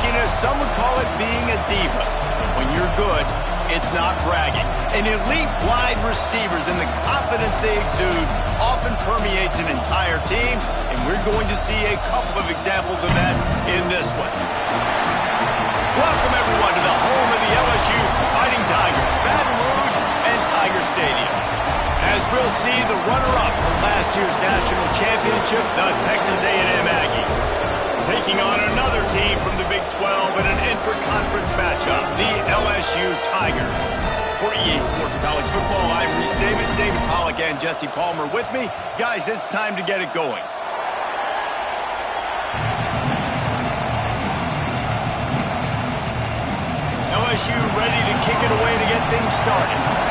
streakiness, some would call it being a diva. When you're good, it's not bragging. And elite wide receivers and the confidence they exude often permeates an entire team, and we're going to see a couple of examples of that in this one. Welcome, everyone, to the home of the LSU Fighting Tigers, Baton Rouge and Tiger Stadium. As we'll see, the runner-up from last year's national championship, the Texas A&M Aggies, taking on another team from the Big 12 in an intra-conference matchup, the LSU Tigers. For EA Sports College Football, I'm Reese Davis, David Pollack, and Jesse Palmer with me. Guys, it's time to get it going. LSU ready to kick it away to get things started.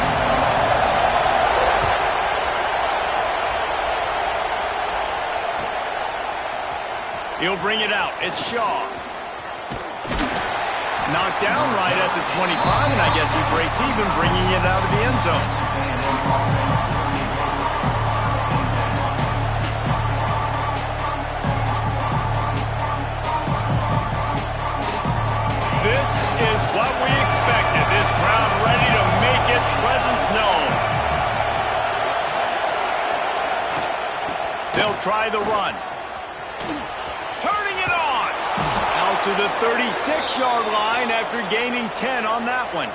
He'll bring it out. It's Shaw. Knocked down right at the 25, and I guess he breaks even, bringing it out of the end zone. This is what we expected. This crowd ready to make its presence known. They'll try the run. Turning it on. Out to the 36-yard line after gaining 10 on that one.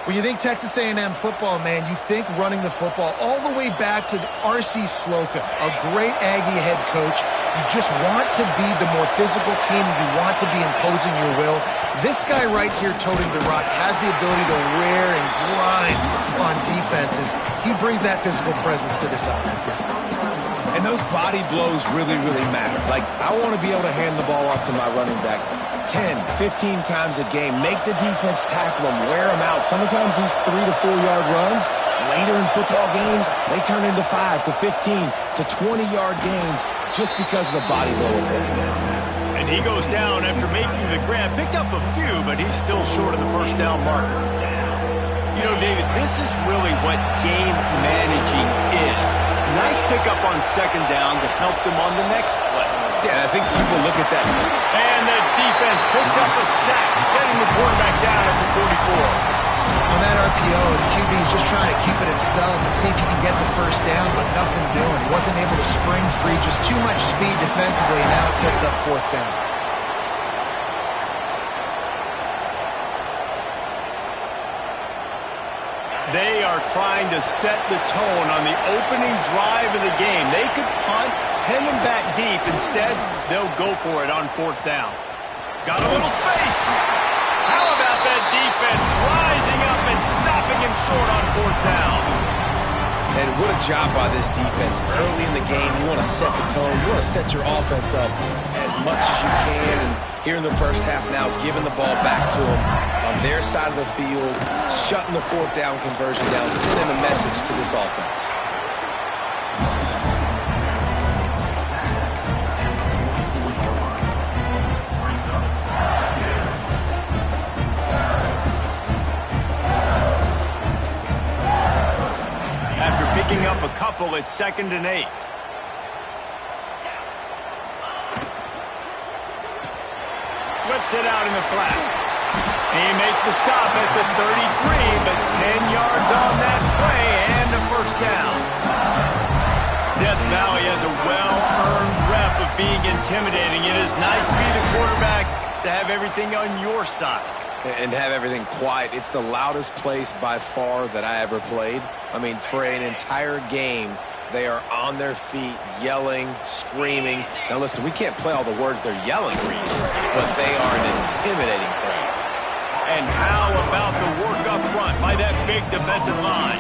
When you think Texas A&M football, man, you think running the football all the way back to the R.C. Slocum, a great Aggie head coach. You just want to be the more physical team. You want to be imposing your will. This guy right here toting the rock has the ability to wear and grind on defenses. He brings that physical presence to this offense. And those body blows really, really matter. Like, I want to be able to hand the ball off to my running back 10, 15 times a game. Make the defense tackle them, wear them out. Sometimes these 3 to 4 yard runs, later in football games, they turn into 5 to 15 to 20-yard gains just because of the body blow effect. And he goes down after making the grab. Picked up a few, but he's still short of the first down marker. You know, David, this is really what game managing is. Nice pickup on second down to help them on the next play. Yeah, I think people look at that. And the defense picks up a sack, getting the quarterback down at the 44. On that RPO, the QB is just trying to keep it himself and see if he can get the first down, but nothing doing. He wasn't able to spring free, just too much speed defensively, and now it sets up fourth down. They are trying to set the tone on the opening drive of the game. They could punt, pin him back deep. Instead, they'll go for it on fourth down. Got a little space. How about that defense rising up and stopping him short on fourth down? And what a job by this defense. Early in the game, you want to set the tone. You want to set your offense up as much as you can. And here in the first half now, giving the ball back to them on their side of the field, shutting the fourth down conversion down, sending a message to this offense. After picking up a couple, it's 2nd and 8. Flips it out in the flat. He makes the stop at the 33, but 10 yards on that play and a first down. Death Valley has a well-earned rep of being intimidating. It is nice to be the quarterback, to have everything on your side. And have everything quiet. It's the loudest place by far that I ever played. I mean, for an entire game, they are on their feet, yelling, screaming. Now, listen, we can't play all the words they're yelling, Reese, but they are an intimidating crowd. And how about the work up front by that big defensive line?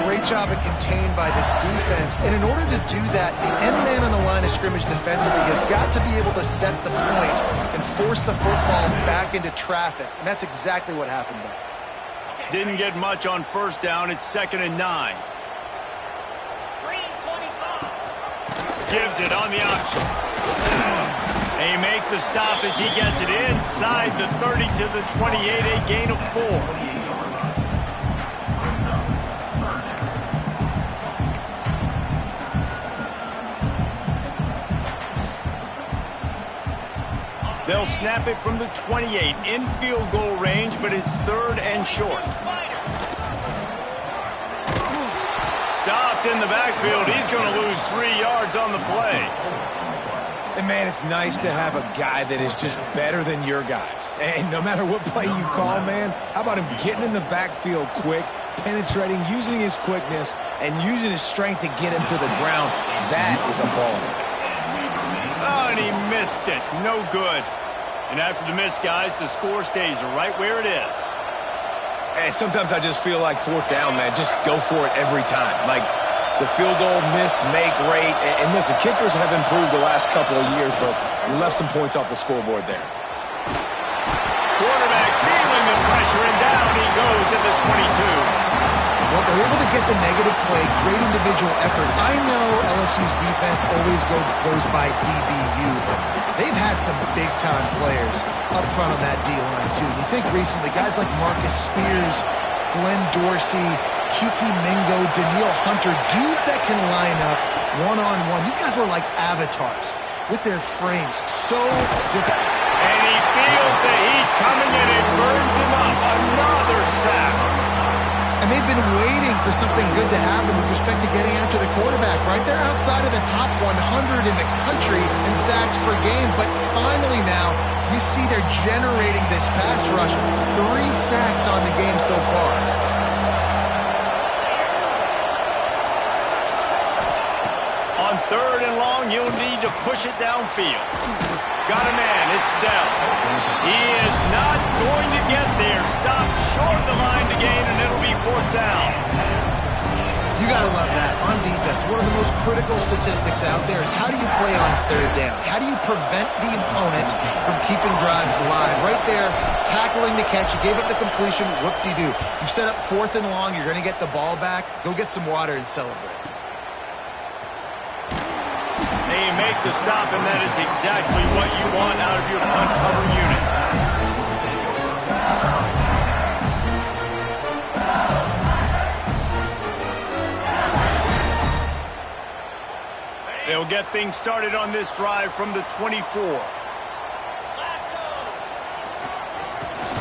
Great job at contained by this defense. And in order to do that, the end man on the line of scrimmage defensively has got to be able to set the point and force the football back into traffic. And that's exactly what happened there. Didn't get much on first down. It's 2nd and 9. Gives it on the option. They make the stop as he gets it inside the 30 to the 28, a gain of 4. They'll snap it from the 28 in field goal range, but it's 3rd and short. Stopped in the backfield. He's going to lose 3 yards on the play. And, man, it's nice to have a guy that is just better than your guys. And no matter what play you call, man, how about him getting in the backfield quick, penetrating, using his quickness, and using his strength to get him to the ground. That is a ball. Oh, and he missed it. No good. And after the miss, guys, the score stays right where it is. And sometimes I just feel like 4th down, man. Just go for it every time. Like the field goal miss, make rate. And listen, kickers have improved the last couple of years, but left some points off the scoreboard there. Quarterback feeling the pressure, and down he goes at the 22. Well, they're able to get the negative play, great individual effort. I know LSU's defense always goes by DBU, but they've had some big-time players up front on that D-line, too. You think recently, guys like Marcus Spears, Glenn Dorsey, Kiki Mingo, Daniil Hunter, dudes that can line up one-on-one. These guys were like avatars with their frames. So different. And he feels the heat coming in and burns him up. Another sack. And they've been waiting for something good to happen with respect to getting after the quarterback, right? They're outside of the top 100 in the country in sacks per game. But finally now, you see they're generating this pass rush. 3 sacks on the game so far. On 3rd and long, you'll need to push it downfield. Got a man, it's down. He is not going to get there. Stopped short of the line to gain, and it'll be 4th down. You got to love that. On defense, one of the most critical statistics out there is how do you play on 3rd down? How do you prevent the opponent from keeping drives alive? Right there, tackling the catch. You gave up the completion. Whoop-de-doo. You set up 4th and long. You're going to get the ball back. Go get some water and celebrate. They make the stop, and that is exactly what you want out of your punt cover unit. They'll get things started on this drive from the 24.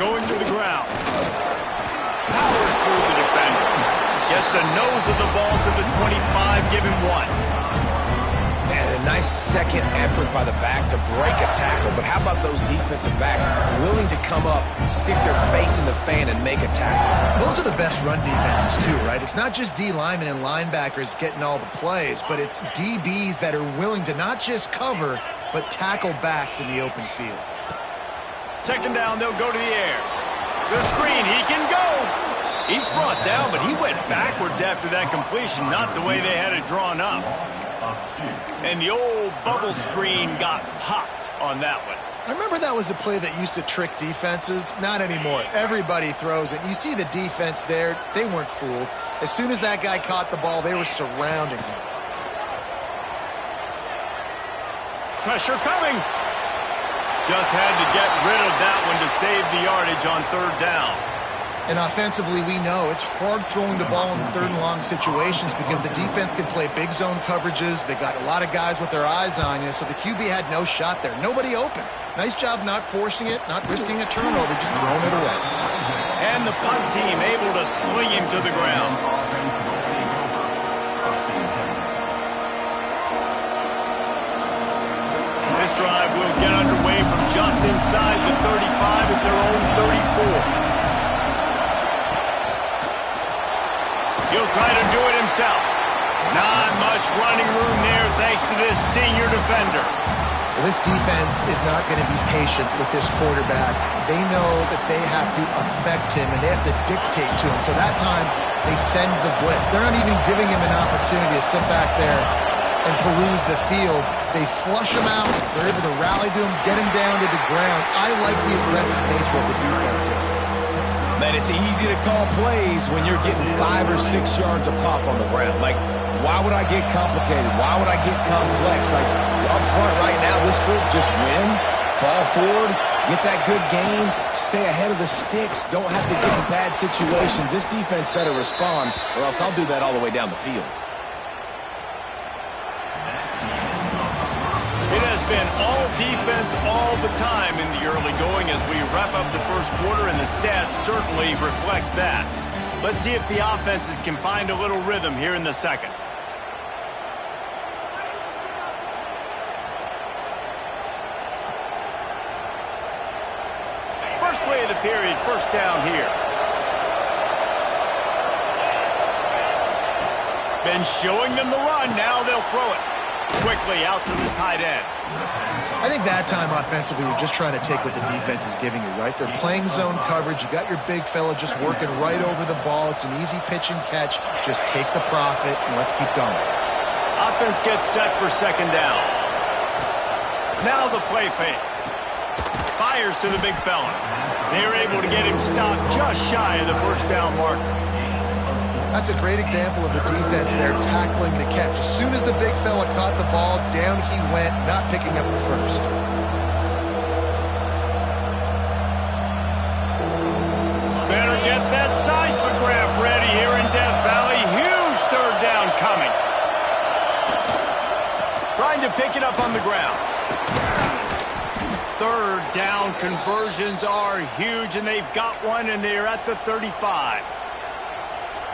Going to the ground. Powers through the defender. Gets the nose of the ball to the 25, give him 1. And a nice second effort by the back to break a tackle. But how about those defensive backs willing to come up, stick their face in the fan, and make a tackle? Those are the best run defenses, too, right? It's not just D linemen and linebackers getting all the plays, but it's DBs that are willing to not just cover, but tackle backs in the open field. 2nd down, they'll go to the air. The screen, he can go. He's brought down, but he went backwards after that completion, not the way they had it drawn up. And the old bubble screen got popped on that one. I remember that was a play that used to trick defenses. Not anymore. Everybody throws it. You see the defense there. They weren't fooled. As soon as that guy caught the ball, they were surrounding him. Pressure coming. Just had to get rid of that one to save the yardage on 3rd down. And offensively, we know it's hard throwing the ball in 3rd and long situations because the defense can play big zone coverages. They got a lot of guys with their eyes on you, so the QB had no shot there. Nobody open. Nice job not forcing it, not risking a turnover, just throwing it away. And the punt team able to sling him to the ground. This drive will get underway from just inside the 35 at their own 34. He'll try to do it himself. Not much running room there thanks to this senior defender. Well, this defense is not going to be patient with this quarterback. They know that they have to affect him, and they have to dictate to him. So that time, they send the blitz. They're not even giving him an opportunity to sit back there and peruse the field. They flush him out. They're able to rally to him, get him down to the ground. I like the aggressive nature of the defense here. Man, it's easy to call plays when you're getting 5 or 6 yards a pop on the ground. Like, why would I get complicated? Why would I get complex? Like, up front right now, this group just win, fall forward, get that good game, stay ahead of the sticks, don't have to get in bad situations. This defense better respond, or else I'll do that all the way down the field. It has been all defense all the time in the early going as we wrap up the first quarter, and the stats certainly reflect that. Let's see if the offenses can find a little rhythm here in the second. First play of the period, first down here. Been showing them the run, now they'll throw it. Quickly out to the tight end. I think that time offensively, you're just trying to take what the defense is giving you, right? They're playing zone coverage. You got your big fella just working right over the ball. It's an easy pitch and catch. Just take the profit and let's keep going. Offense gets set for second down. Now the play fake. Fires to the big fella. They're able to get him stopped just shy of the first down marker. That's a great example of the defense there tackling the catch. As soon as the big fella caught the ball, down he went, not picking up the first. Better get that seismograph ready here in Death Valley. Huge third down coming. Trying to pick it up on the ground. Third down conversions are huge, and they've got one, and they're at the 35.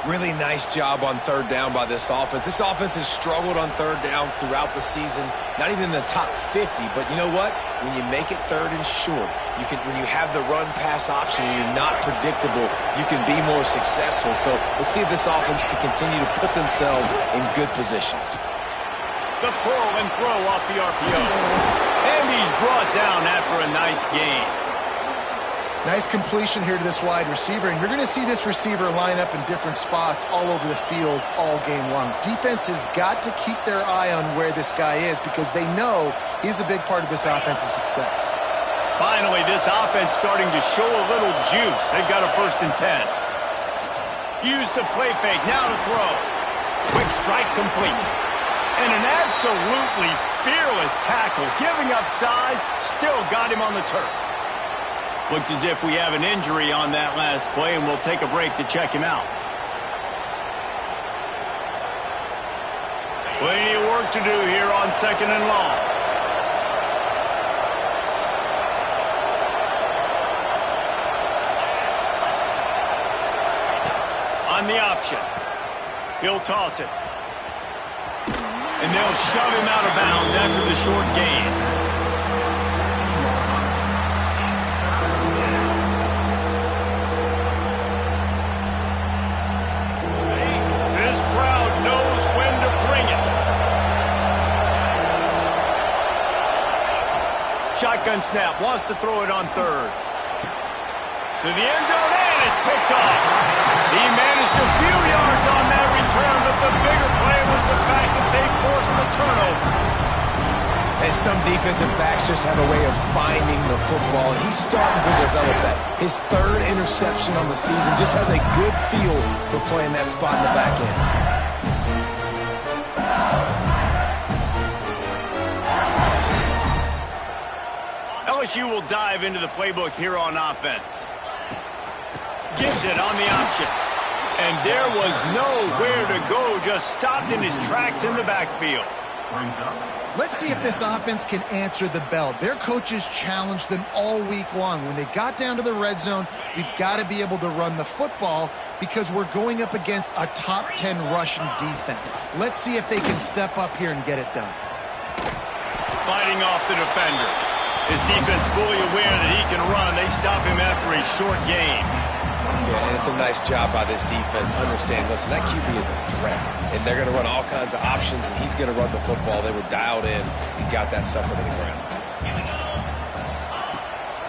Really nice job on third down by this offense. This offense has struggled on third downs throughout the season. Not even in the top 50, but you know what? When you make it third and short, when you have the run-pass option and you're not predictable, you can be more successful. So let's see if this offense can continue to put themselves in good positions. The pull and throw off the RPO. And he's brought down after a nice gain. Nice completion here to this wide receiver, and you're going to see this receiver line up in different spots all over the field all game long. Defense has got to keep their eye on where this guy is because they know he's a big part of this offense's success. Finally, this offense starting to show a little juice. They've got a 1st and 10. Use the play fake, now to throw. Quick strike complete. And an absolutely fearless tackle, giving up size, still got him on the turf. Looks as if we have an injury on that last play, and we'll take a break to check him out. Plenty of work to do here on second and long. On the option. He'll toss it. And they'll shove him out of bounds after the short gain. Shotgun snap, wants to throw it on third. To the end zone, and it's picked off. He managed a few yards on that return, but the bigger play was the fact that they forced the turnover. And some defensive backs just have a way of finding the football, and he's starting to develop that. His 3rd interception on the season, just has a good feel for playing that spot in the back end. LSU will dive into the playbook here on offense. Gives it on the option. And there was nowhere to go, just stopped in his tracks in the backfield. Let's see if this offense can answer the bell. Their coaches challenged them all week long. When they got down to the red zone, we've got to be able to run the football because we're going up against a top 10 Russian defense. Let's see if they can step up here and get it done. Fighting off the defender. His defense fully aware that he can run. They stop him after a short gain. Yeah, and it's a nice job by this defense. Understand, listen, that QB is a threat. And they're going to run all kinds of options, and he's going to run the football. They were dialed in and got that sucker to the ground.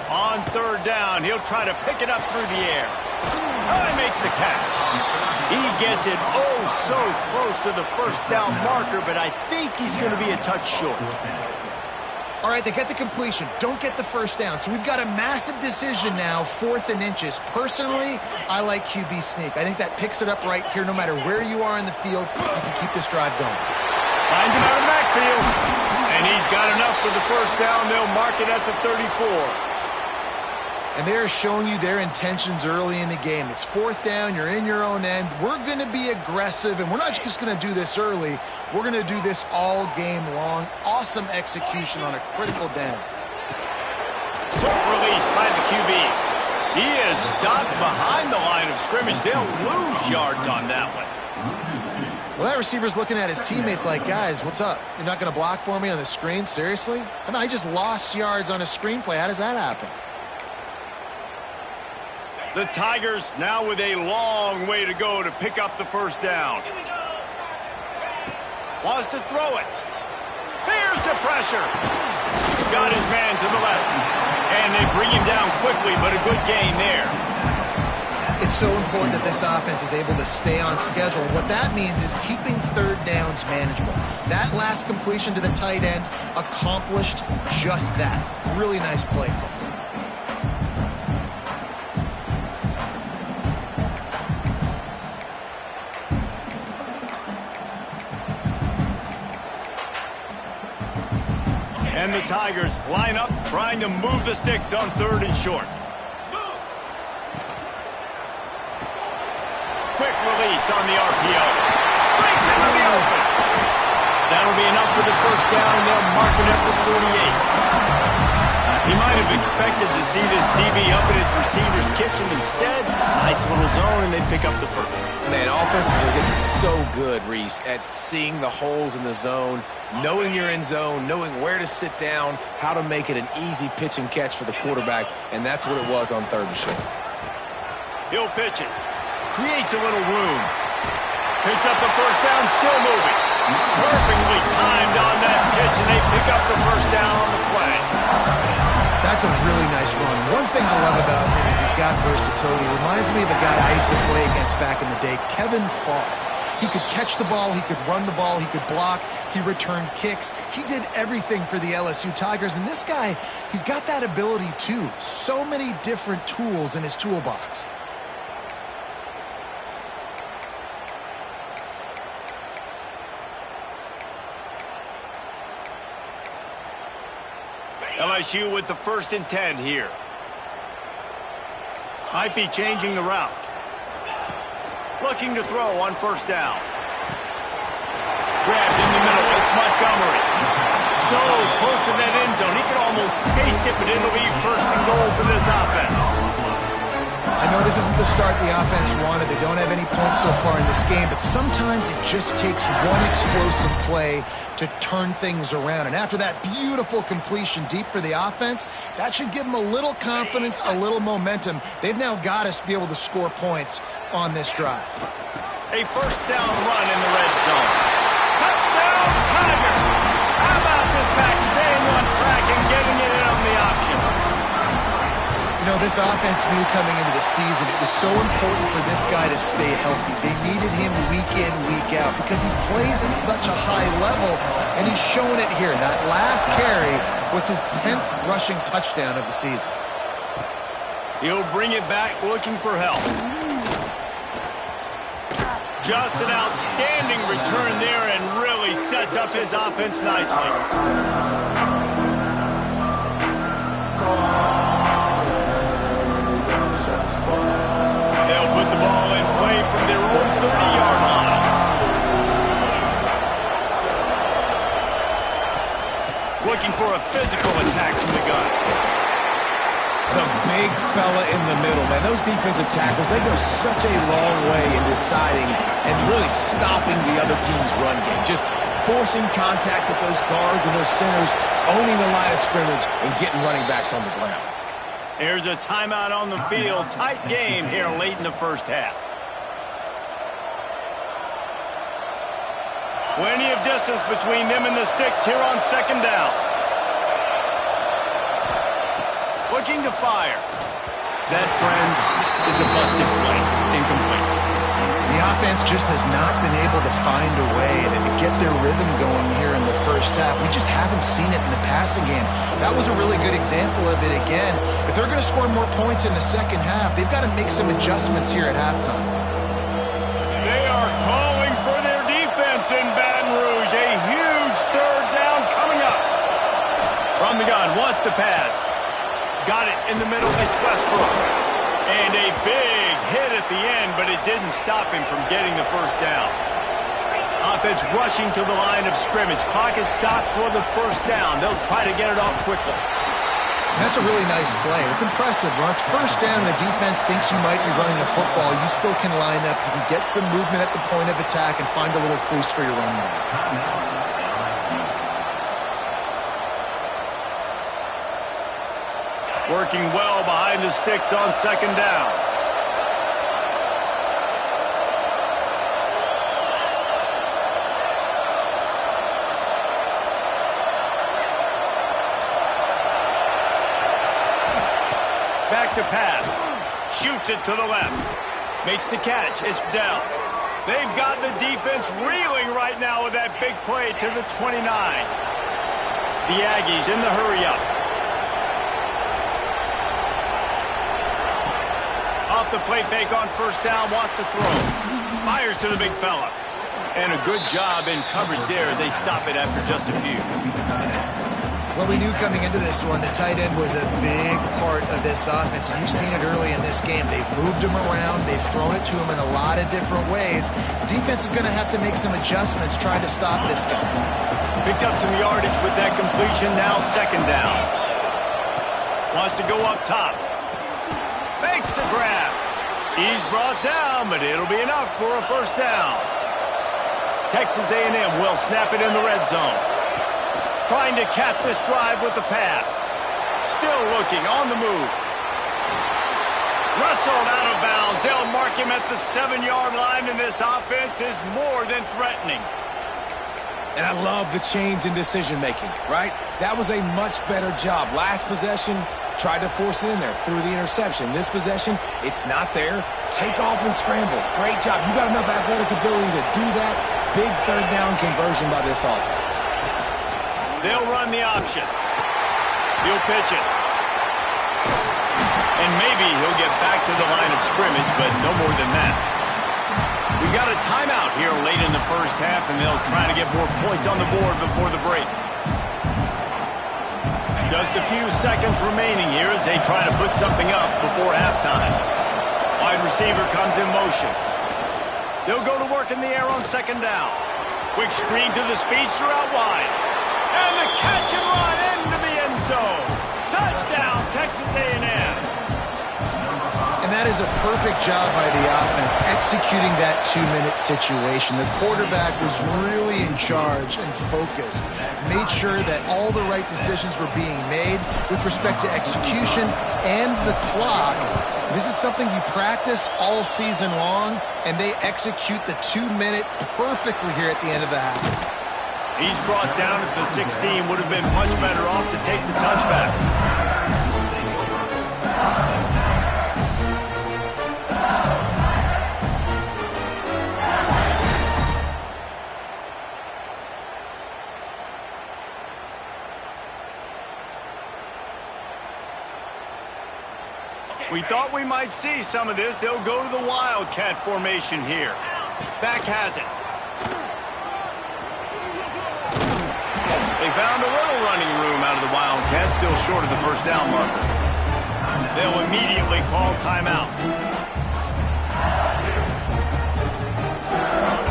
On third down, he'll try to pick it up through the air. Oh, he makes the catch. He gets it oh so close to the first down marker, but I think he's going to be a touch short. All right, they get the completion. Don't get the first down. So we've got a massive decision now, 4th and inches. Personally, I like QB sneak. I think that picks it up right here. No matter where you are in the field, you can keep this drive going. Finds him out of the backfield. And he's got enough for the first down. They'll mark it at the 34. And they are showing you their intentions early in the game. It's fourth down. You're in your own end. We're going to be aggressive, and we're not just going to do this early. We're going to do this all game long. Awesome execution on a critical down. Quick release by the QB. He is stopped behind the line of scrimmage. They'll lose yards on that one. Well, that receiver's looking at his teammates like, guys, what's up? You're not going to block for me on the screen? Seriously? I mean, I just lost yards on a screenplay. How does that happen? The Tigers now with a long way to go to pick up the first down. Wants to throw it. Here's the pressure. Got his man to the left. And they bring him down quickly, but a good gain there. It's so important that this offense is able to stay on schedule. And what that means is keeping third downs manageable. That last completion to the tight end accomplished just that. Really nice play. And the Tigers line up, trying to move the sticks on third and short. Quick release on the RPO. Breaks into the open. That'll be enough for the first down, and they'll mark it up for 48. He might have expected to see this DB up in his receiver's kitchen. Instead, nice little zone, and they pick up the first. Man, offenses are getting so good, Reese, at seeing the holes in the zone, knowing you're in zone, knowing where to sit down, how to make it an easy pitch and catch for the quarterback, and that's what it was on third and short. He'll pitch it. Creates a little room. Picks up the first down, still moving. Perfectly timed on that pitch, and they pick up the first down on the play. That's a really nice run. One thing I love about him is he's got versatility. Reminds me of a guy I used to play against back in the day, Kevin Falk. He could catch the ball, he could run the ball, he could block, he returned kicks. He did everything for the LSU Tigers, and this guy, he's got that ability too. So many different tools in his toolbox. LSU with the 1st and 10 here. Might be changing the route. Looking to throw on first down. Grabbed in the middle. It's Montgomery. So close to that end zone. He could almost taste it, but it'll be 1st and goal for this offense. I know this isn't the start the offense wanted. They don't have any points so far in this game, but sometimes it just takes one explosive play to turn things around. And after that beautiful completion deep for the offense, that should give them a little confidence, a little momentum. They've now got us to be able to score points on this drive. A first down run in the red zone. Touchdown, Tigers! How about this back staying on track and getting it in on the option? You know, this offense knew coming into the season it was so important for this guy to stay healthy. They needed him week in, week out because he plays at such a high level, and he's showing it here. That last carry was his 10th rushing touchdown of the season. He'll bring it back looking for help. Just an outstanding return there and really sets up his offense nicely. They'll put the ball in play from their own 30-yard line. Looking for a physical attack from the gun. The big fella in the middle, man. Those defensive tackles, they go such a long way in deciding and really stopping the other team's run game. Just forcing contact with those guards and those centers, owning the line of scrimmage, and getting running backs on the ground. Here's a timeout on the field. Tight game here late in the first half. Plenty of distance between them and the sticks here on second down. Looking to fire. That, friends, is a busted play. Incomplete. The offense just has not been able to find a way to get their rhythm going here in the first half. We just haven't seen it in the passing game. That was a really good example of it again. If they're going to score more points in the second half, they've got to make some adjustments here at halftime. They are calling for their defense in Baton Rouge. A huge third down coming up. From the gun, wants to pass. Got it in the middle. It's Westbrook. And a big hit at the end, but it didn't stop him from getting the first down. Offense rushing to the line of scrimmage. Clock is stopped for the first down. They'll try to get it off quickly. That's a really nice play. It's impressive. When it's first down and the defense thinks you might be running the football, you still can line up. You can get some movement at the point of attack and find a little crease for your running back. Working well behind the sticks on second down. Back to pass. Shoots it to the left. Makes the catch. It's down. They've got the defense reeling right now with that big play to the 29. The Aggies in the hurry-up. Off the play fake on first down, wants to throw. Fires to the big fella. And a good job in coverage there as they stop it after just a few. Well, we knew coming into this one the tight end was a big part of this offense, and you've seen it early in this game. They've moved him around. They've thrown it to him in a lot of different ways. Defense is going to have to make some adjustments trying to stop this guy. Picked up some yardage with that completion. Now second down. Wants to go up top. Fakes the grab. He's brought down, but it'll be enough for a first down. Texas A&M will snap it in the red zone. Trying to cap this drive with the pass. Still looking on the move. Wrestled out of bounds. They'll mark him at the 7-yard line, and this offense is more than threatening. And I love the change in decision-making, right? That was a much better job. Last possession, tried to force it in there through the interception. This possession, it's not there. Take off and scramble. Great job. You got enough athletic ability to do that. Big third down conversion by this offense. They'll run the option. He'll pitch it. And maybe he'll get back to the line of scrimmage, but no more than that. We got a timeout here late in the first half, and they'll try to get more points on the board before the break. Just a few seconds remaining here as they try to put something up before halftime. Wide receiver comes in motion. They'll go to work in the air on second down. Quick screen to the speedster out wide. And the catch and run into the end zone. Touchdown, Texas A&M. And that is a perfect job by the offense, executing that 2-minute situation. The quarterback was really in charge and focused. Made sure that all the right decisions were being made with respect to execution and the clock. This is something you practice all season long, and they execute the 2-minute perfectly here at the end of the half. He's brought down at the 16. Would have been much better off to take the touchback. We thought we might see some of this. They'll go to the Wildcat formation here. Back has it. They found a little running room out of the Wildcats, still short of the first down marker. They'll immediately call timeout.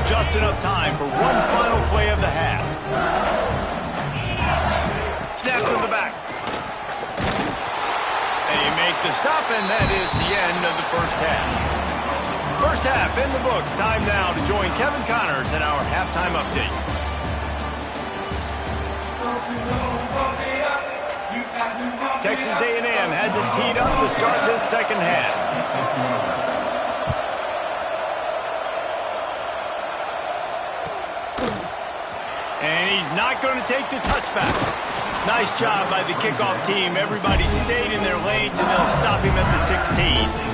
Just enough time for one final play of the half. Snap to the back. They make the stop, and that is the end of the first half. First half in the books. Time now to join Kevin Connors in our halftime update. Texas A&M has it teed up to start this second half. And he's not going to take the touchback. Nice job by the kickoff team. Everybody stayed in their lanes, and they'll stop him at the 16.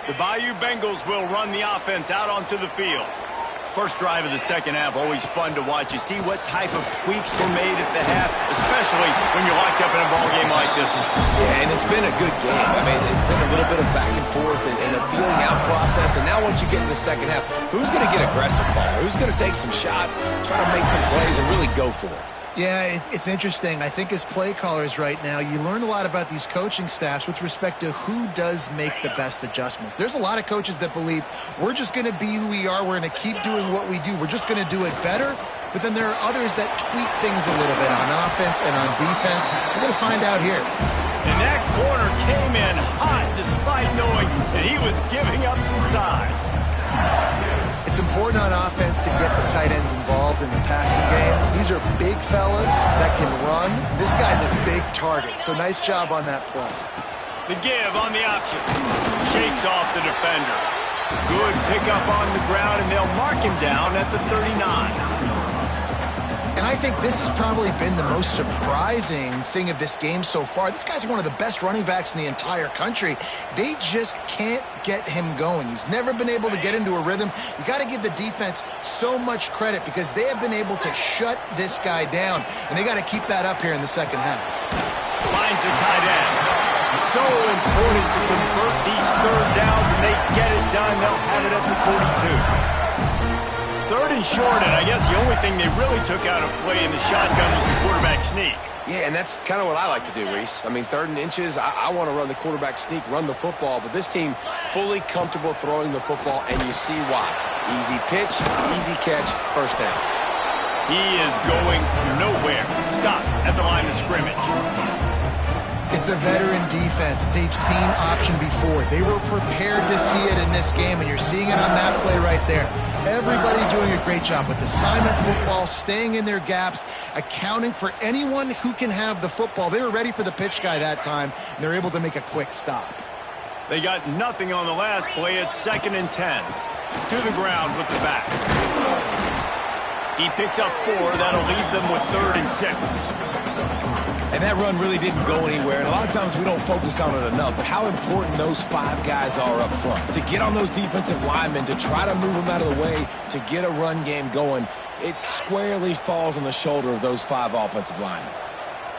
The Bayou Bengals will run the offense out onto the field. First drive of the second half, always fun to watch. You see what type of tweaks were made at the half, especially when you're locked up in a ball game like this one. Yeah, and it's been a good game. I mean, it's been a little bit of back and forth and a feeling out process. And now once you get in the second half, who's going to get aggressive, Paul? Who's going to take some shots, try to make some plays, and really go for it? Yeah, it's interesting. I think as play callers right now, you learn a lot about these coaching staffs with respect to who does make the best adjustments. There's a lot of coaches that believe we're just going to be who we are. We're going to keep doing what we do. We're just going to do it better. But then there are others that tweak things a little bit on offense and on defense. We're going to find out here. And that corner came in hot despite knowing that he was giving up some size. It's important on offense to get the tight ends involved in the passing game. These are big fellas that can run. This guy's a big target, so nice job on that play. The give on the option. Shakes off the defender. Good pickup on the ground, and they'll mark him down at the 39. And I think this has probably been the most surprising thing of this game so far. This guy's one of the best running backs in the entire country. They just can't get him going. He's never been able to get into a rhythm. You got to give the defense so much credit because they have been able to shut this guy down, and they got to keep that up here in the second half. Finds a tight end. So important to convert these third downs, and they get it done. They'll have it at the 42. Third and short, and I guess the only thing they really took out of play in the shotgun was the quarterback sneak. Yeah, and that's kind of what I like to do, Reese. I mean, 3rd and inches, I want to run the quarterback sneak, run the football, but this team fully comfortable throwing the football, and you see why. Easy pitch, easy catch, first down. He is going nowhere. Stop at the line of scrimmage. It's a veteran defense. They've seen option before. They were prepared to see it in this game, and you're seeing it on that play right there. Everybody doing a great job with assignment football, staying in their gaps, accounting for anyone who can have the football. They were ready for the pitch guy that time, and they're able to make a quick stop. They got nothing on the last play. It's 2nd and 10. To the ground with the back. He picks up 4. That'll leave them with 3rd and 6. And that run really didn't go anywhere, and a lot of times we don't focus on it enough, but how important those 5 guys are up front. To get on those defensive linemen, to try to move them out of the way, to get a run game going, it squarely falls on the shoulder of those 5 offensive linemen.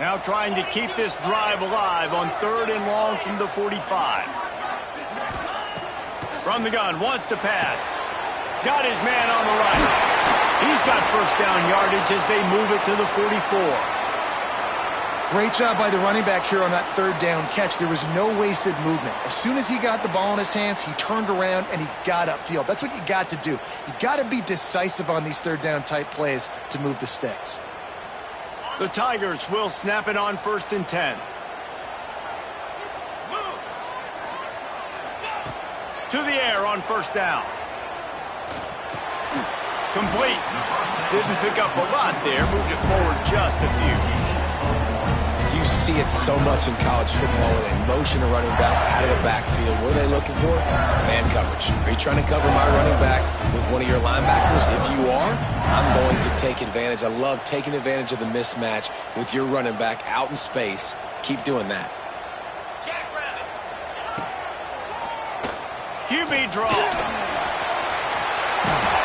Now trying to keep this drive alive on 3rd and long from the 45. From the gun, wants to pass. Got his man on the right. He's got first down yardage as they move it to the 44. Great job by the running back here on that 3rd down catch. There was no wasted movement. As soon as he got the ball in his hands, he turned around and he got upfield. That's what you got to do. You got to be decisive on these 3rd down type plays to move the sticks. The Tigers will snap it on 1st and 10. To the air on 1st down. Complete. Didn't pick up a lot there. Moved it forward just a few. You see it so much in college football where they motion a running back out of the backfield. What are they looking for? Man coverage. Are you trying to cover my running back with one of your linebackers? If you are, I'm going to take advantage. I love taking advantage of the mismatch with your running back out in space. Keep doing that. QB draw.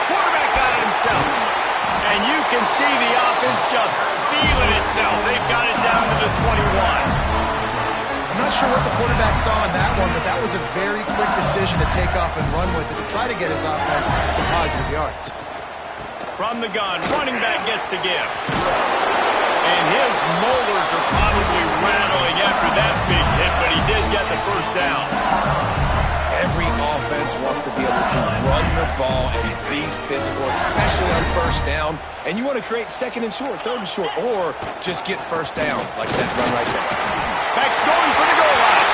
Quarterback got it himself. And you can see the offense just feeling itself. They've got it down to the 21. I'm not sure what the quarterback saw in that one, but that was a very quick decision to take off and run with it to try to get his offense some positive yards. From the gun, running back gets to give. And his molars are probably rattling after that big hit, but he did get the first down. Every offense wants to be able to run the ball and be physical, especially on 1st down. And you want to create 2nd and short, 3rd and short, or just get first downs like that run right there. Back's going for the goal line.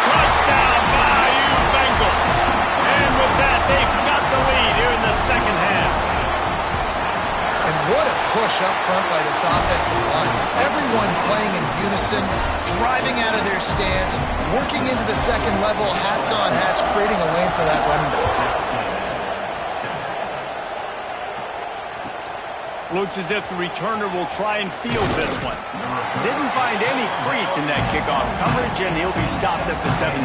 Touchdown, Bayou Bengals. And with that, they've got the lead here in the second half. And what a push up front by this offensive line. Everyone playing in unison, driving out of their stance, working into the second level, hats on hats, creating a lane for that running back. Looks as if the returner will try and field this one. Didn't find any crease in that kickoff coverage, and he'll be stopped at the 17.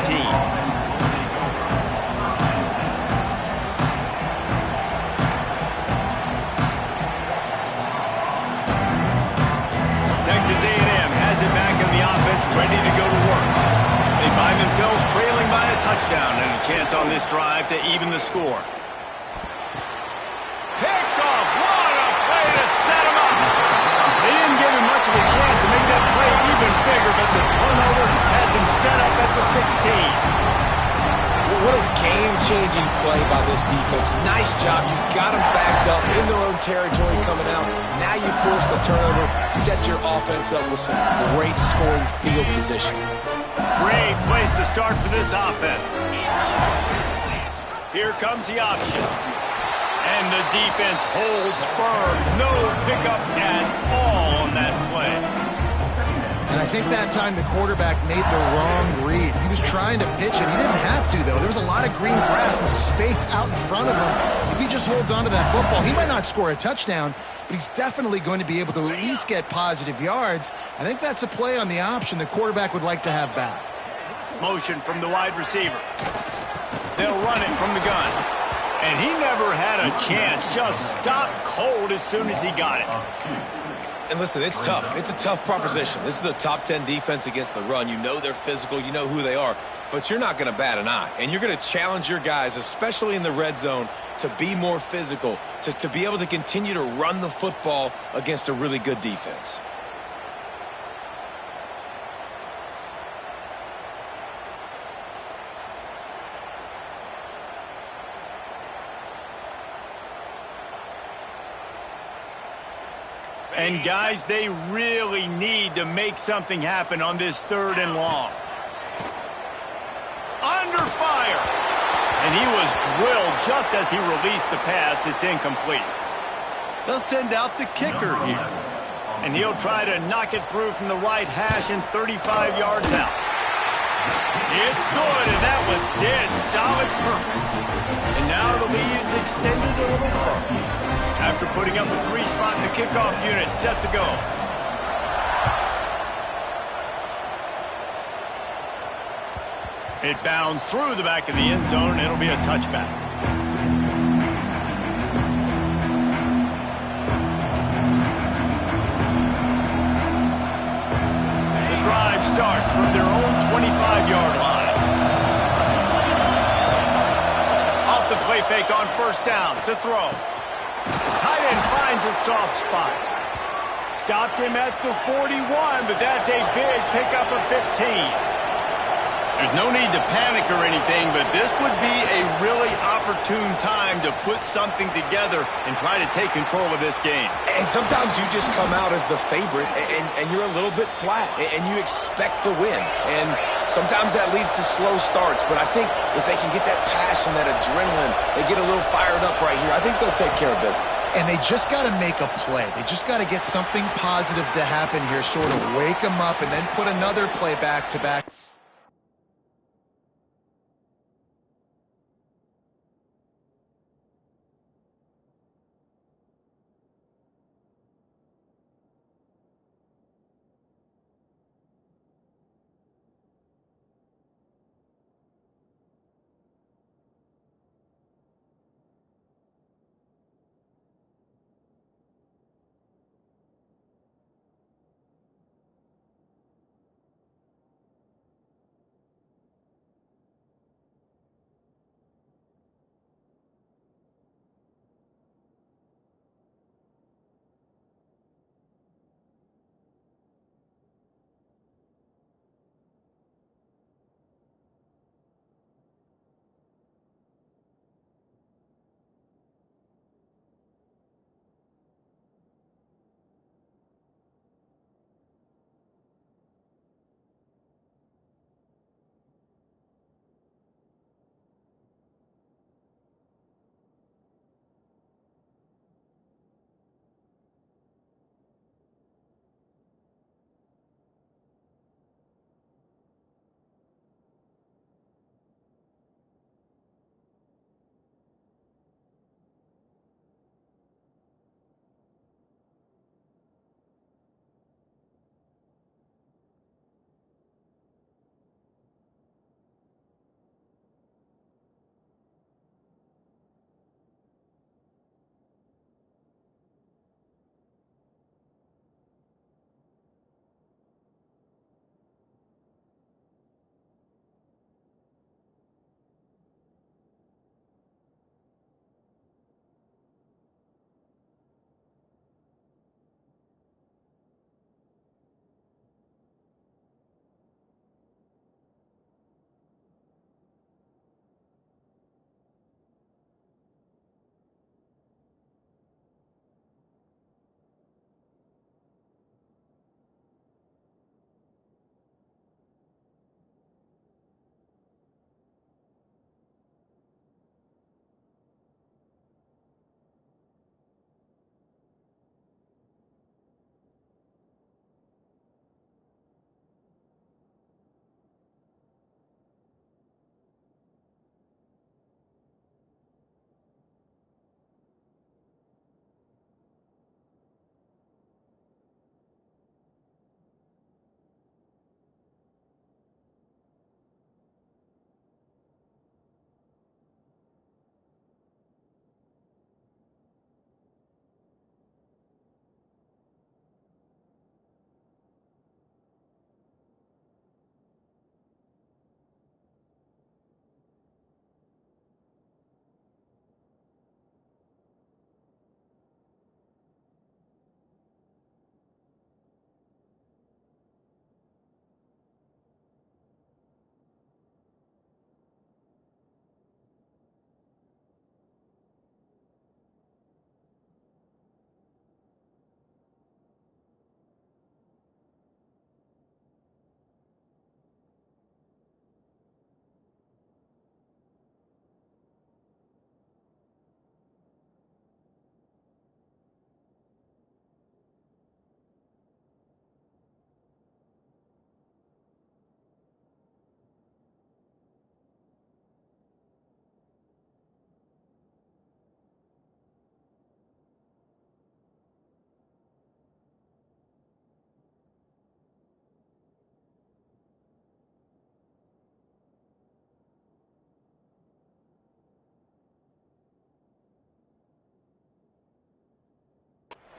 ready to go to work. They find themselves trailing by a touchdown and a chance on this drive to even the score. Pickoff! What a play to set him up! They didn't give him much of a chance to make that play even bigger, but the turnover has him set up at the 16. What a game-changing play by this defense. Nice job. You got them backed up in their own territory coming out. Now you force the turnover, set your offense up with some great scoring field position. Great place to start for this offense. Here comes the option. And the defense holds firm. No pickup at all on that play. And I think that time the quarterback made the wrong read. He was trying to pitch it. He didn't have to, though. There was a lot of green grass and space out in front of him. If he just holds on to that football, he might not score a touchdown, but he's definitely going to be able to at least get positive yards. I think that's a play on the option the quarterback would like to have back. Motion from the wide receiver. They'll run it from the gun. And he never had a chance. Just stopped cold as soon as he got it. And listen, it's tough. It's a tough proposition. This is the top 10 defense against the run. You know they're physical. You know who they are. But you're not going to bat an eye. And you're going to challenge your guys, especially in the red zone, to be more physical, to be able to continue to run the football against a really good defense. And, guys, they really need to make something happen on this 3rd and long. Under fire. And he was drilled just as he released the pass. It's incomplete. They'll send out the kicker here. And he'll try to knock it through from the right hash and 35 yards out. It's good, and that was dead solid perfect. And now the lead is extended a little further. After putting up a 3-spot in the kickoff unit, set to go. It bounds through the back of the end zone, and it'll be a touchback. The drive starts from their own 25-yard line. Off the play fake on 1st down to throw. Tight end finds a soft spot. Stopped him at the 41, but that's a big pickup of 15. There's no need to panic or anything, but this would be a really opportune time to put something together and try to take control of this game. And sometimes you just come out as the favorite, and you're a little bit flat, and you expect to win. And sometimes that leads to slow starts, but I think if they can get that passion, that adrenaline, they get a little fired up right here, I think they'll take care of business. And they just got to make a play. They just got to get something positive to happen here, sort of wake them up, and then put another play back-to-back.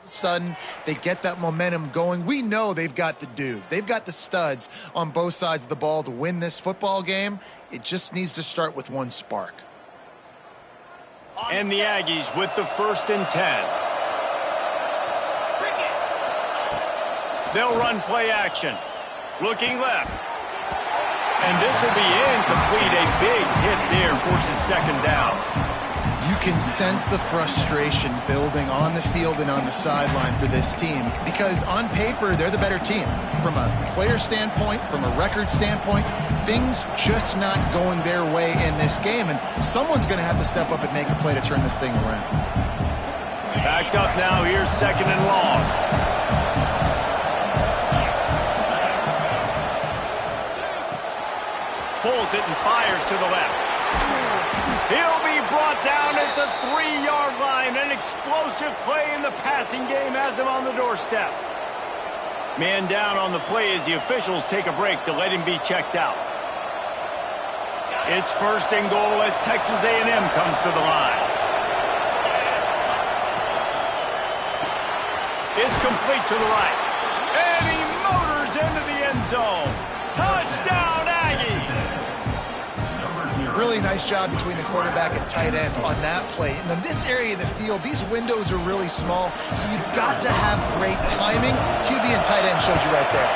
Sudden, they get that momentum going. We know they've got the dudes. They've got the studs on both sides of the ball to win this football game. It just needs to start with one spark. And the Aggies with the 1st and 10. They'll run play action. Looking left. And this will be incomplete. A big hit there forces 2nd down. You can sense the frustration building on the field and on the sideline for this team because on paper, they're the better team. From a player standpoint, from a record standpoint, things just not going their way in this game, and someone's going to have to step up and make a play to turn this thing around. Backed up now, here's 2nd and long. Pulls it and fires to the left. He'll be brought down at the 3-yard line. An explosive play in the passing game has him on the doorstep. Man down on the play as the officials take a break to let him be checked out. It's 1st and goal as Texas A&M comes to the line. It's complete to the right. And he motors into the end zone. Touchdown, Aggies! Really nice job between the quarterback and tight end on that play. And in this area of the field, these windows are really small, so you've got to have great timing. QB and tight end showed you right there.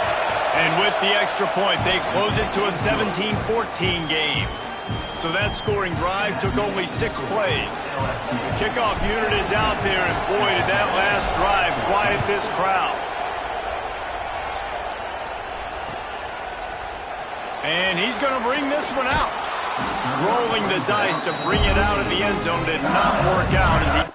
And with the extra point, they close it to a 17-14 game. So that scoring drive took only 6 plays. The kickoff unit is out there, and boy, did that last drive quiet this crowd. And he's going to bring this one out. Rolling the dice to bring it out of the end zone did not work out as he...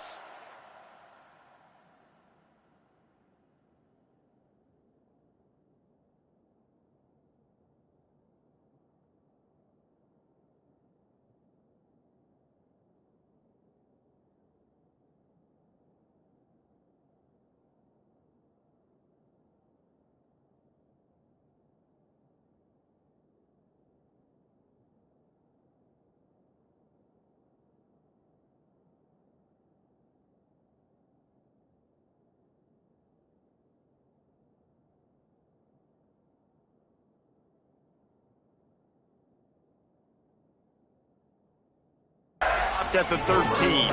at the 13.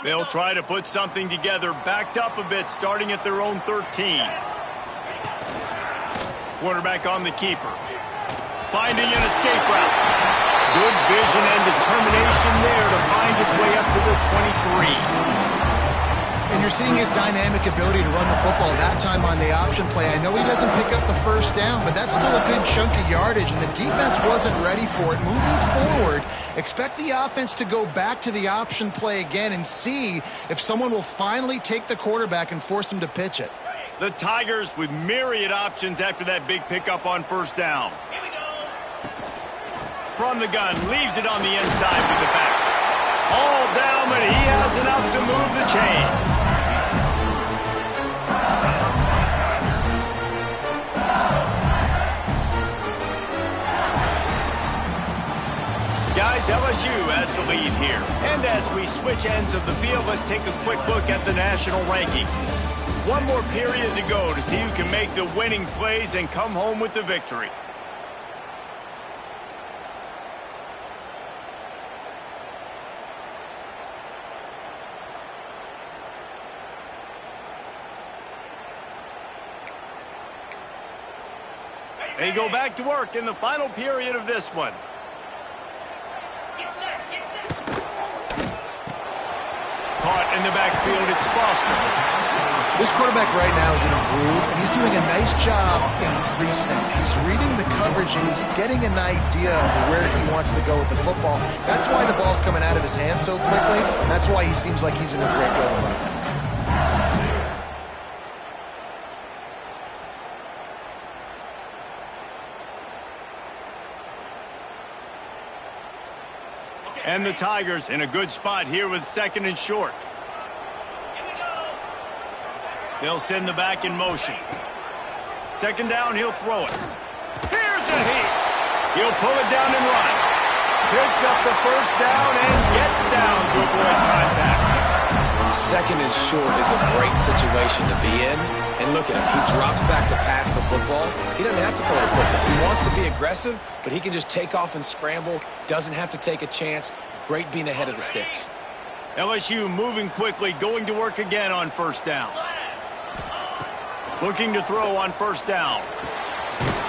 They'll try to put something together, backed up a bit, starting at their own 13. Quarterback on the keeper. Finding an escape route. Good vision and determination there to find his way up to the 23. And you're seeing his dynamic ability to run the football that time on the option play. I know he doesn't pick up the 1st down, but that's still a good chunk of yardage, and the defense wasn't ready for it. Moving forward, expect the offense to go back to the option play again and see if someone will finally take the quarterback and force him to pitch it. The Tigers with myriad options after that big pickup on 1st down. From the gun, leaves it on the inside with the back. All down, but he has enough to move the chains. Guys, LSU has the lead here. And as we switch ends of the field, let's take a quick look at the national rankings. One more period to go to see who can make the winning plays and come home with the victory. They go back to work in the final period of this one. Caught in the backfield, it's Foster. This quarterback right now is in a groove, and he's doing a nice job in pre-snap. He's reading the coverage, and he's getting an idea of where he wants to go with the football. That's why the ball's coming out of his hands so quickly, and that's why he seems like he's in a great rhythm right now. And the Tigers in a good spot here with 2nd and short. They'll send the back in motion. Second down, he'll throw it. Here's the heat. He'll pull it down and run. Picks up the first down and gets down to avoid contact. Second and short is a great situation to be in. And look at him. He drops back to pass the football. He doesn't have to throw the football. He wants to be aggressive, but he can just take off and scramble. Doesn't have to take a chance. Great being ahead of the sticks. LSU moving quickly, going to work again on first down. Looking to throw on first down.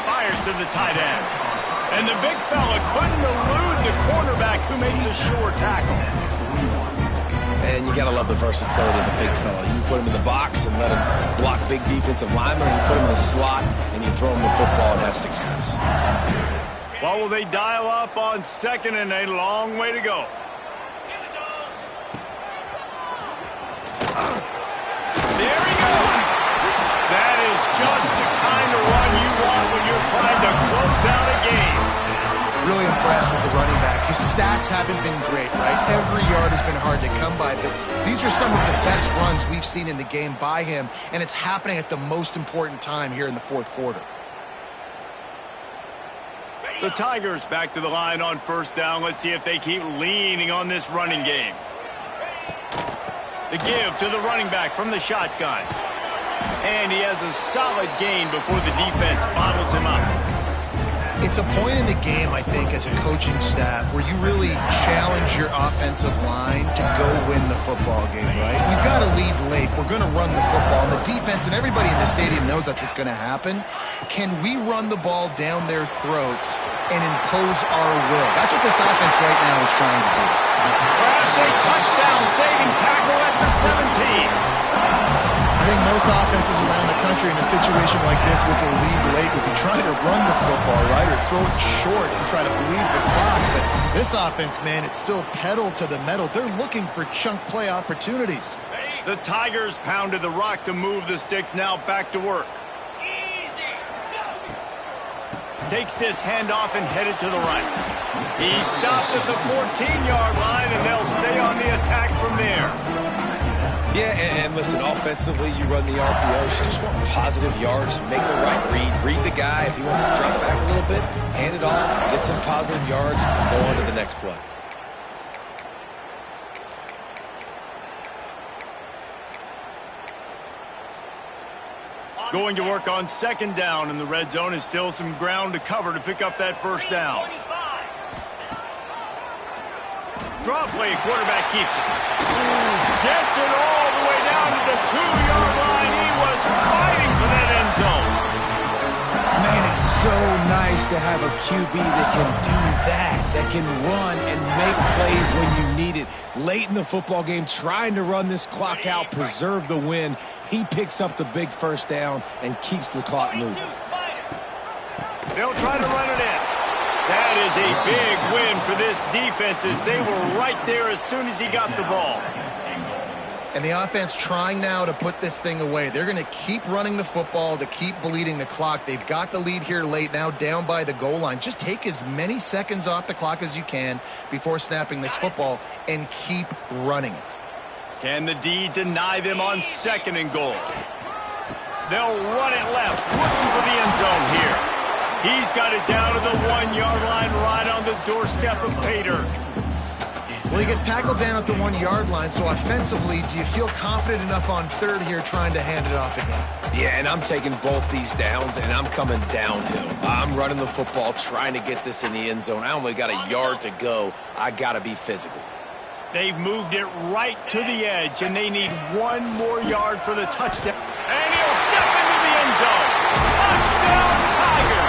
Fires to the tight end. And the big fella couldn't elude the cornerback who makes a sure tackle. And you got to love the versatility of the big fella. You can put him in the box and let him block big defensive linemen, or you put him in the slot and you throw him the football and have success. Well, will they dial up on second and a long way to go? There he goes. That is just the kind of run you want when you're trying to close out a game. Really impressed with the running back. His stats haven't been great, right? Every yard has been hard to come by, but these are some of the best runs we've seen in the game by him, and it's happening at the most important time here in the fourth quarter. The Tigers back to the line on first down. Let's see if they keep leaning on this running game. The give to the running back from the shotgun. And he has a solid gain before the defense bottles him up. It's a point in the game, I think, as a coaching staff where you really challenge your offensive line to go win the football game, right? We've got to lead late. We're going to run the football. And the defense and everybody in the stadium knows that's what's going to happen. Can we run the ball down their throats and impose our will? That's what this offense right now is trying to do. Perhaps a touchdown-saving tackle at the 17. I think most offenses around the country in a situation like this with the lead late would be trying to run the football, right, or throw it short and try to bleed the clock. But this offense, man, it's still pedal to the metal. They're looking for chunk play opportunities. The Tigers pounded the rock to move the sticks, now back to work. Takes this handoff and headed to the right. He stopped at the 14-yard line, and they'll stay on the attack from there. Yeah, and listen, offensively, you run the RPOs. You just want positive yards, make the right read the guy. If he wants to drop back a little bit, hand it off, get some positive yards, go on to the next play. Going to work on second down, and the red zone is still some ground to cover to pick up that first down. Draw play, quarterback keeps it. Gets it all the way down to the 2-yard line. He was fighting for that end zone. Man, it's so nice to have a QB that can do that can run and make plays when you need it. Late in the football game, trying to run this clock out, preserve the win. He picks up the big first down and keeps the clock moving. They'll try to run it in. That is a big win for this defense as they were right there as soon as he got the ball. And the offense trying now to put this thing away. They're going to keep running the football to keep bleeding the clock. They've got the lead here late, now down by the goal line. Just take as many seconds off the clock as you can before snapping this football and keep running it. Can the D deny them on second and goal? They'll run it left, looking for the end zone here. He's got it down to the 1-yard line, right on the doorstep of Pater. Well, he gets tackled down at the 1-yard line, so offensively, do you feel confident enough on third here trying to hand it off again? Yeah, and I'm taking both these downs, and I'm coming downhill. I'm running the football, trying to get this in the end zone. I only got a yard to go. I got to be physical. They've moved it right to the edge, and they need 1 more yard for the touchdown. And he'll step into the end zone. Touchdown, Tigers!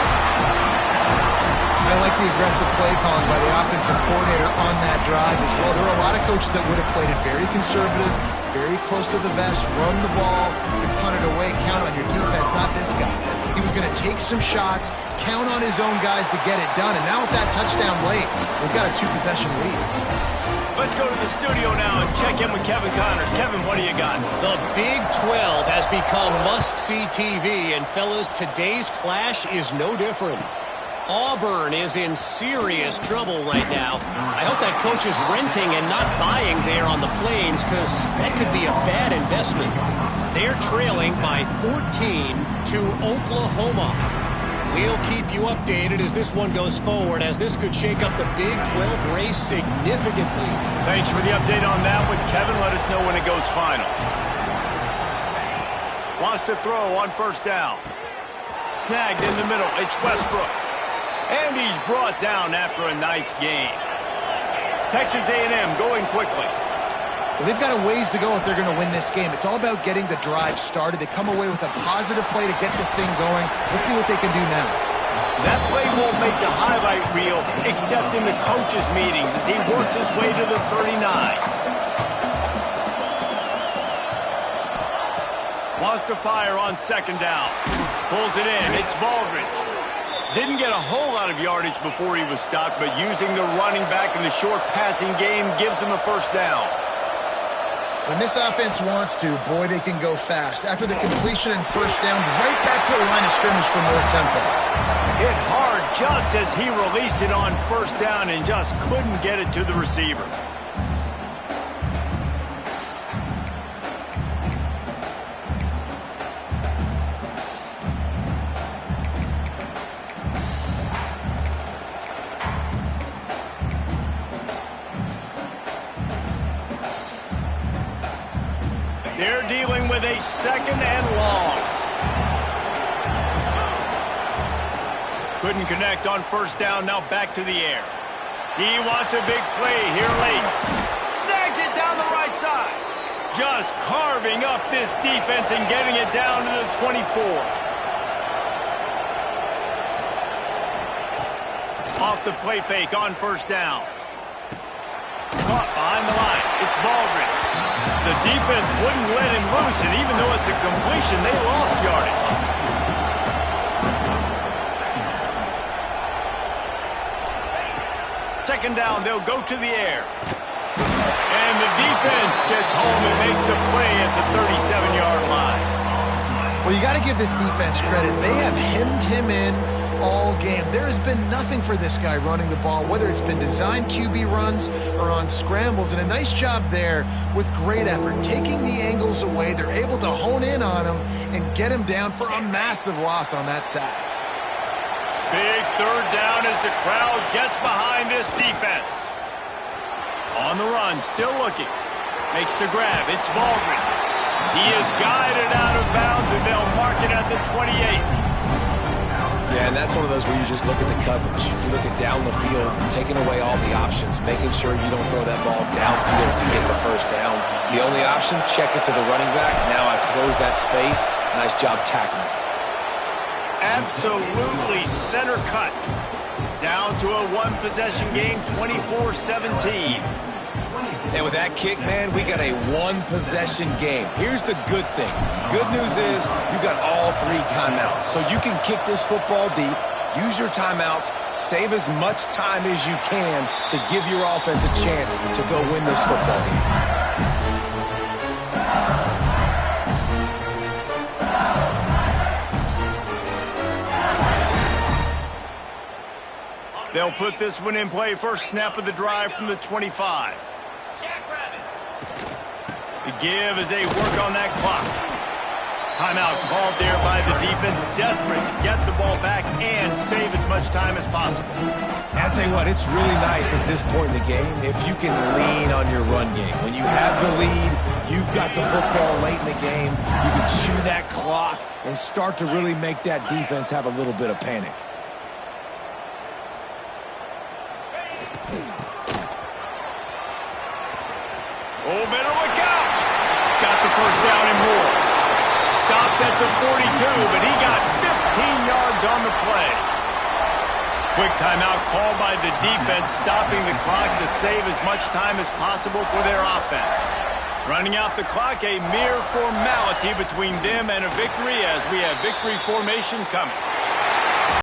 I like the aggressive play calling by the offensive coordinator on that drive as well. There are a lot of coaches that would have played it very conservative, very close to the vest, run the ball, punt it away, count on your defense, not this guy. He was going to take some shots, count on his own guys to get it done, and now with that touchdown late, we've got a 2-possession lead. Let's go to the studio now and check in with Kevin Connors. Kevin, what do you got? The Big 12 has become must-see TV, and fellas, today's clash is no different. Auburn is in serious trouble right now. I hope that coach is renting and not buying there on the Plains, because that could be a bad investment. They're trailing by 14 to Oklahoma. We'll keep you updated as this one goes forward, as this could shake up the Big 12 race significantly. Thanks for the update on that one, Kevin. Let us know when it goes final. Wants to throw on first down. Snagged in the middle. It's Westbrook. And he's brought down after a nice gain. Texas A&M going quickly. Well, they've got a ways to go if they're going to win this game. It's all about getting the drive started. They come away with a positive play to get this thing going. Let's see what they can do now. That play won't make the highlight reel except in the coaches' meetings as he works his way to the 39. Wants to fire on second down. Pulls it in. It's Baldridge. Didn't get a whole lot of yardage before he was stopped, but using the running back in the short passing game gives him a first down. When this offense wants to, boy, they can go fast. After the completion and first down, right back to the line of scrimmage for more tempo. Hit hard just as he released it on first down and just couldn't get it to the receiver. They're dealing with a second and long. Couldn't connect on first down, now back to the air. He wants a big play here late. Snags it down the right side. Just carving up this defense and getting it down to the 24. Off the play fake on first down. Caught behind the line. It's Baldridge. The defense wouldn't let him loose, and even though it's a completion, they lost yardage. Second down, they'll go to the air. And the defense gets home and makes a play at the 37-yard line. Well, you got to give this defense credit. They have hemmed him in all game. There has been nothing for this guy running the ball, whether it's been designed QB runs or on scrambles, and a nice job there with great effort. Taking the angles away, they're able to hone in on him and get him down for a massive loss on that sack. Big third down as the crowd gets behind this defense. On the run, still looking. Makes the grab. It's Baldridge. He is guided out of bounds, and they'll mark it at the 28. Yeah, and that's one of those where you just look at the coverage. You look at down the field, taking away all the options, making sure you don't throw that ball downfield to get the first down. The only option, check it to the running back. Now I close that space. Nice job tackling. Absolutely center cut. Down to a one-possession game, 24-17. And with that kick, man, we got a one-possession game. Here's the good thing. Good news is you got all three timeouts. So you can kick this football deep, use your timeouts, save as much time as you can to give your offense a chance to go win this football game. They'll put this one in play. First snap of the drive from the 25. The give as they work on that clock. Timeout called there by the defense, desperate to get the ball back and save as much time as possible. I'll tell you what, it's really nice at this point in the game if you can lean on your run game. When you have the lead, you've got the football late in the game, you can chew that clock and start to really make that defense have a little bit of panic. Oh, better look out. Got the first down and more. Stopped at the 42, but he got 15 yards on the play. Quick timeout called by the defense, stopping the clock to save as much time as possible for their offense. Running out the clock, a mere formality between them and a victory as we have victory formation coming.